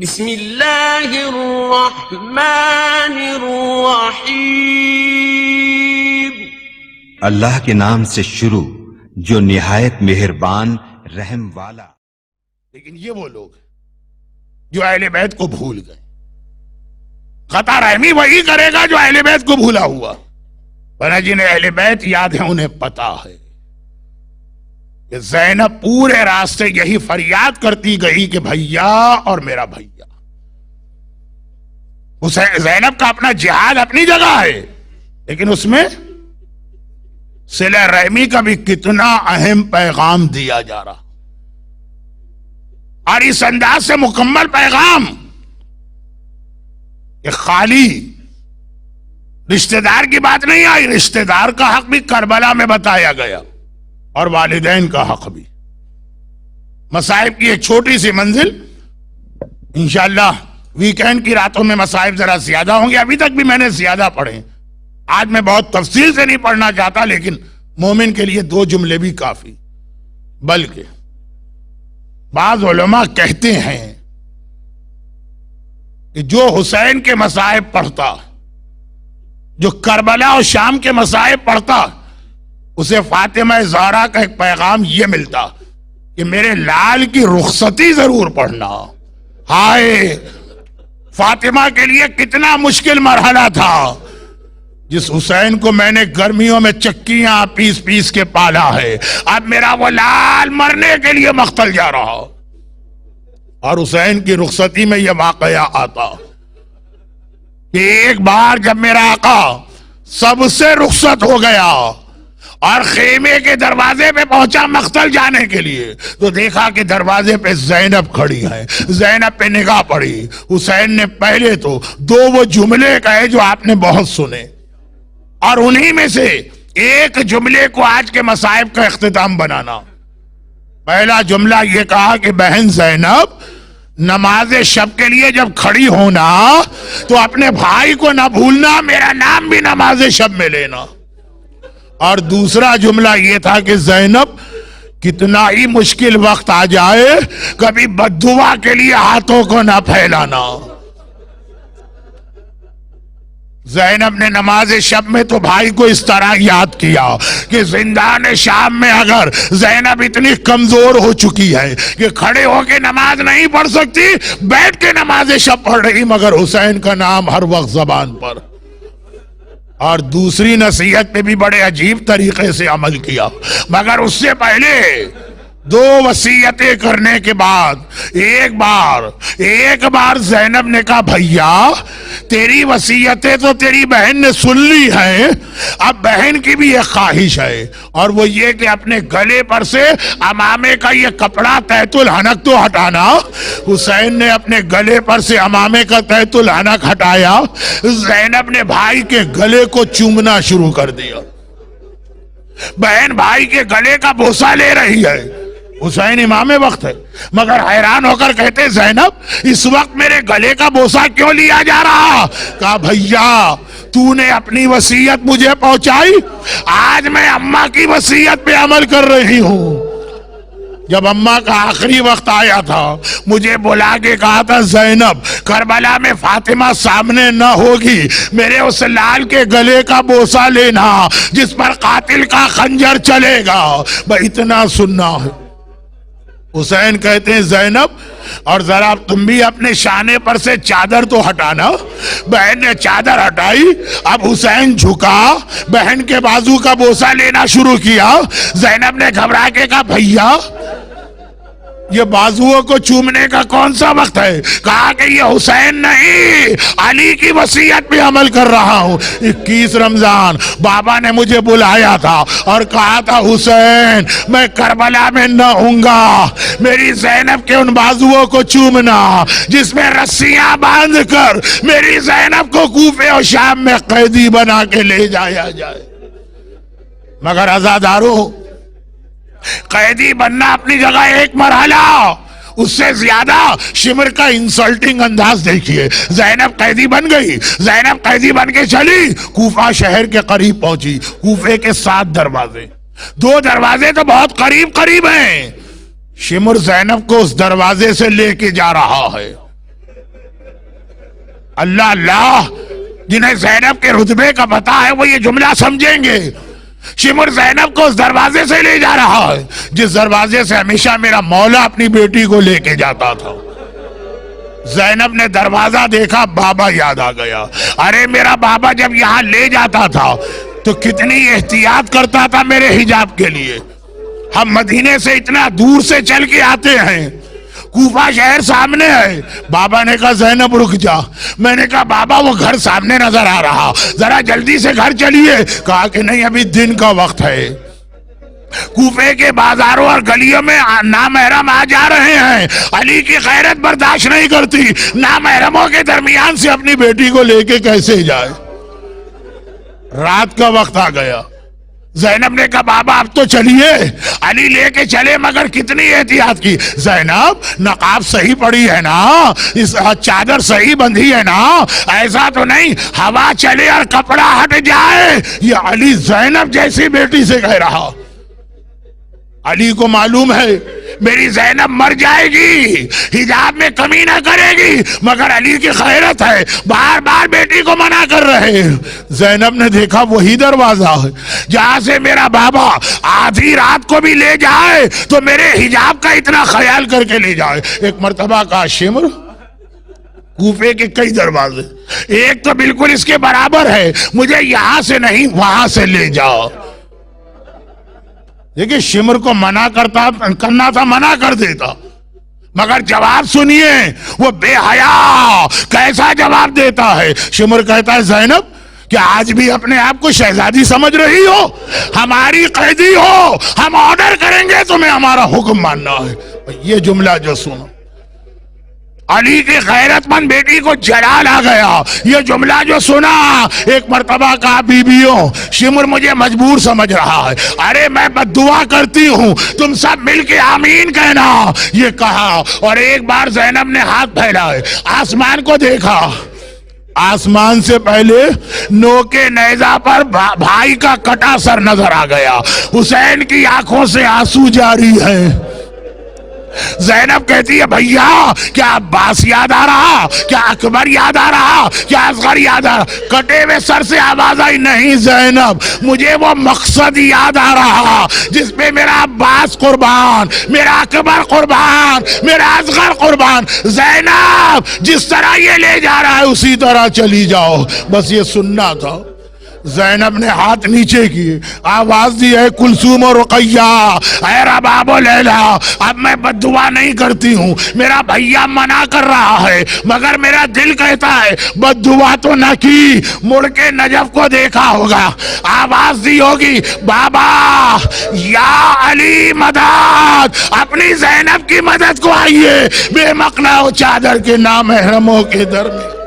بسم اللہ الرحمن الرحیم۔ اللہ کے نام سے شروع جو نہایت مہربان رحم والا۔ لیکن یہ وہ لوگ جو اہل بیت کو بھول گئے، خطا رحمی وہی کرے گا جو اہل بیت کو بھولا ہوا، ورنہ جنہیں اہل بیت یاد ہے انہیں پتا ہے کہ زینب پورے راستے یہی فریاد کرتی گئی کہ بھیا اور میرا بھیا۔ زینب کا اپنا جہاد اپنی جگہ ہے، لیکن اس میں صلہ رحمی کا بھی کتنا اہم پیغام دیا جا رہا، اور اس انداز سے مکمل پیغام کہ خالی رشتہ دار کی بات نہیں آئی، رشتہ دار کا حق بھی کربلا میں بتایا گیا، اور والدین کا حق بھی۔ مصائب کی ایک چھوٹی سی منزل، انشاءاللہ ویکینڈ کی راتوں میں مصائب ذرا زیادہ ہوں گے، ابھی تک بھی میں نے زیادہ پڑھے، آج میں بہت تفصیل سے نہیں پڑھنا چاہتا، لیکن مومن کے لیے 2 جملے بھی کافی۔ بلکہ بعض علماء کہتے ہیں کہ جو حسین کے مصائب پڑھتا، جو کربلا اور شام کے مصائب پڑھتا، اسے فاطمہ زہرا کا ایک پیغام یہ ملتا کہ میرے لال کی رخصتی ضرور پڑھنا۔ ہائے فاطمہ کے لیے کتنا مشکل مرحلہ تھا، جس حسین کو میں نے گرمیوں میں چکیاں پیس پیس کے پالا ہے، اب میرا وہ لال مرنے کے لیے مقتل جا رہا، اور حسین کی رخصتی میں یہ واقعہ آتا کہ ایک بار جب میرا آقا سب سے رخصت ہو گیا اور خیمے کے دروازے پہ پہنچا مقتل جانے کے لیے، تو دیکھا کہ دروازے پہ زینب کھڑی ہے۔ زینب پہ نگاہ پڑی، حسین نے پہلے تو 2 وہ جملے کہے جو آپ نے بہت سنے، اور انہی میں سے ایک جملے کو آج کے مصائب کا اختتام بنانا۔ پہلا جملہ یہ کہا کہ بہن زینب، نماز شب کے لیے جب کھڑی ہونا تو اپنے بھائی کو نہ بھولنا، میرا نام بھی نماز شب میں لینا۔ اور دوسرا جملہ یہ تھا کہ زینب، کتنا ہی مشکل وقت آ جائے کبھی بددعا کے لیے ہاتھوں کو نہ پھیلانا۔ زینب نے نماز شب میں تو بھائی کو اس طرح یاد کیا کہ زندان شام میں اگر زینب اتنی کمزور ہو چکی ہے کہ کھڑے ہو کے نماز نہیں پڑھ سکتی، بیٹھ کے نماز شب پڑھ رہی، مگر حسین کا نام ہر وقت زبان پر۔ اور دوسری نصیحت پہ بھی بڑے عجیب طریقے سے عمل کیا، مگر اس سے پہلے 2 وصیتیں کرنے کے بعد ایک بار زینب نے کہا بھیا تیری وصیتیں تو تیری بہن نے سن لی ہیں، اب بہن کی بھی ایک خواہش ہے، اور وہ یہ کہ اپنے گلے پر سے امامے کا یہ کپڑا تحت الحنک تو ہٹانا۔ حسین نے اپنے گلے پر سے امامے کا تحت الحنک ہٹایا، زینب نے بھائی کے گلے کو چومنا شروع کر دیا۔ بہن بھائی کے گلے کا بوسہ لے رہی ہے، حسین امام وقت ہے، مگر حیران ہو کر کہتے زینب اس وقت میرے گلے کا بوسہ کیوں لیا جا رہا؟ کہا بھیا تو نے اپنی وصیت مجھے پہنچائی، آج میں اماں کی وصیت پہ عمل کر رہی ہوں۔ جب اماں کا آخری وقت آیا تھا، مجھے بلا کے کہا تھا زینب کربلا میں فاطمہ سامنے نہ ہوگی، میرے اس لال کے گلے کا بوسہ لینا جس پر قاتل کا خنجر چلے گا، بھائی اتنا سننا ہے۔ حسین کہتے ہیں زینب اور ذرا تم بھی اپنے شانے پر سے چادر تو ہٹانا۔ بہن نے چادر ہٹائی، اب حسین جھکا، بہن کے بازو کا بوسہ لینا شروع کیا۔ زینب نے گھبرا کے کہا بھیا یہ بازوؤں کو چومنے کا کون سا وقت ہے؟ کہا کہ یہ حسین نہیں، علی کی وصیت پہ عمل کر رہا ہوں۔ 21 رمضان بابا نے مجھے بلایا تھا اور کہا تھا حسین میں کربلا میں نہ ہوں گا، میری زینب کے ان بازوؤں کو چومنا جس میں رسیاں باندھ کر میری زینب کو کوفے اور شام میں قیدی بنا کے لے جایا جائے۔ مگر عزادارو، قیدی بننا اپنی جگہ ایک مرحلہ، اس سے زیادہ شمر کا انسلٹنگ انداز دیکھیے۔ زینب قیدی بن گئی، زینب قیدی بن کے چلی، کوفہ شہر کے قریب پہنچی۔ کوفے کے 7 دروازے، 2 دروازے تو بہت قریب ہیں، شمر زینب کو اس دروازے سے لے کے جا رہا ہے، اللہ اللہ، جنہیں زینب کے رتبے کا پتا ہے وہ یہ جملہ سمجھیں گے. شمر زینب کو اس دروازے سے لے جا رہا ہے جس دروازے سے ہمیشہ میرا مولا اپنی بیٹی کو لے کے جاتا تھا. زینب نے دروازہ دیکھا، بابا یاد آ گیا. ارے میرا بابا جب یہاں لے جاتا تھا تو کتنی احتیاط کرتا تھا میرے حجاب کے لیے. ہم مدینے سے اتنا دور سے چل کے آتے ہیں، کوفہ شہر سامنے ہے. بابا نے کہا زینب رک جا. میں نے کہا بابا وہ گھر سامنے نظر آ رہا، ذرا جلدی سے گھر چلیے. کہا کہ نہیں ابھی دن کا وقت ہے. کوفے کے بازاروں اور گلیوں میں نامحرم آ جا رہے ہیں. علی کی غیرت برداشت نہیں کرتی، نامحرموں کے درمیان سے اپنی بیٹی کو لے کے کیسے جائے. رات کا وقت آ گیا. زینب نے کہا بابا اب تو چلیے. علی لے کے چلے مگر کتنی احتیاط کی. زینب نقاب صحیح پڑی ہے نا، اس چادر صحیح بندھی ہے نا، ایسا تو نہیں ہوا چلے اور کپڑا ہٹ جائے. یہ علی زینب جیسی بیٹی سے کہہ رہا. علی کو معلوم ہے میری زینب مر جائے گی، حجاب میں کمی نہ کرے گی، مگر علی کی غیرت ہے، بار بار بیٹی کو منع کر رہے. زینب نے دیکھا وہی دروازہ ہے جہاں سے میرا بابا آدھی رات کو بھی لے جائے تو میرے حجاب کا اتنا خیال کر کے لے جائے. ایک مرتبہ کہا شمر، کوفے کے کئی دروازے، ایک تو بالکل اس کے برابر ہے، مجھے یہاں سے نہیں وہاں سے لے جاؤ. دیکھیں شمر کو منع کرنا تھا، منع کر دیتا، مگر جواب سنیے وہ بے حیا کیسا جواب دیتا ہے. شمر کہتا ہے زینب کیا آج بھی اپنے آپ کو شہزادی سمجھ رہی ہو؟ ہماری قیدی ہو، ہم آرڈر کریں گے تمہیں ہمارا حکم ماننا ہے. یہ جملہ جو سنو، علی کی غیرت مند بیٹی کو جلال آ گیا. یہ جملہ جو سنا، ایک مرتبہ کہا بیبیوں شمر مجھے مجبور سمجھ رہا ہے، ارے میں بد دعا کرتی ہوں، تم سب مل کے آمین کہنا. یہ کہا اور ایک بار زینب نے ہاتھ پھیلائے، آسمان کو دیکھا. آسمان سے پہلے نو کے نیزہ پر بھائی کا کٹا سر نظر آ گیا. حسین کی آنکھوں سے آنسو جاری ہیں. زینب کہتی ہے بھیا کیا عباس یاد آ رہا، کیا اکبر یاد آ رہا، کیا اصغر یاد آ رہا؟ کٹے ہوئے سر سے آواز آئی نہیں زینب، مجھے وہ مقصد یاد آ رہا جس پہ میرا عباس قربان، میرا اکبر قربان، میرا اصغر قربان. زینب جس طرح یہ لے جا رہا ہے اسی طرح چلی جاؤ. بس یہ سننا تھا. زینب نے ہاتھ نیچے کیے، آواز دی ہے کلثوم و رقیہ، اے رباب و لیلا اب میں بد دعا نہیں کرتی ہوں، میرا بھیا منع کر رہا ہے مگر میرا دل کہتا ہے بد دعا تو نہ کی. مڑ کے نجف کو دیکھا ہوگا، آواز دی ہوگی بابا یا علی مدد، اپنی زینب کی مدد کو آئیے، بے مقنع و چادر کے نامحرموں کے در میں.